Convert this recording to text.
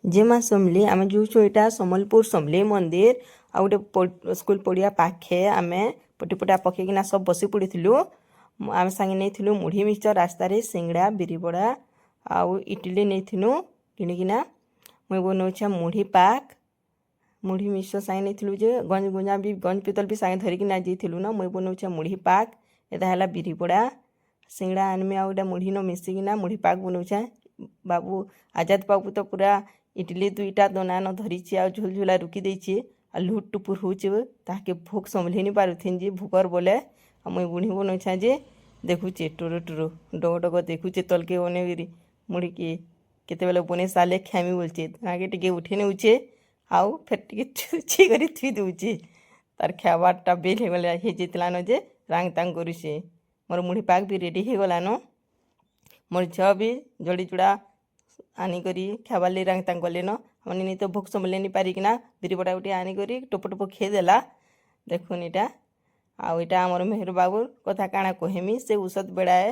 जे माँ समली आम जो यहाँ सम्बलपुर समली मंदिर आ गोटे स्कूल पड़िया पाखे आम पटिपटा पकईकिना सब बसी पड़ू आम सांगे नहीं मुढ़ी मिक्सचर रास्तार सिंगड़ा बिरीबड़ा आउ इटली नहीं किणिकिना मुई बनाऊे मुढ़ी पाक मुढ़ी मिक्सचर सांगे नहीं जे गंज गुंजा भी गंज पितल भी सांगे धरिकी जाइलु ना मुई बनाऊे मुढ़ी पाक एटा है बिरीबड़ा सिंगड़ा आनमी आ गोटे मुढ़ी न मिसिकिना मुढ़ी पाक बनाऊे बाबू आजाद बाबू तो पूरा इडली दुईटा दोना न धरी आ झुलझुला रुकी देछि आ लुट टुपुर होचे ताके भोक संभली नहीं पारुथिन जे भूकर बोले आ मुई बुढ़ी बनौछा जे देखुचे टुरु टुरु डग डग देखुचे तलके बनेगिरी मुढ़ी के केते बेले बने साले ख्यामी बोलचे आगे टिके उठे नेउचे आउ फेर टिके छुची करी थुई देउचे तार खाबारटा बेल हे गला हे जेतला न जे रांग तांग करूचे मोर मुढ़ी पाक भी रेडी हे गला न मोर झ भी जड़ी जुड़ा आनिकरी खाबार ले रंग तांग गले न हमने नहीं तो भोक संभले नहीं पारिकिना बिरीबड़ा गोटे आनिकरी टोप टोप खेदेला देखुन इटा आउ इटा आमर मेहर बाबूर कथा काଣା कहेमी से ଔଷଧ बेड़ाए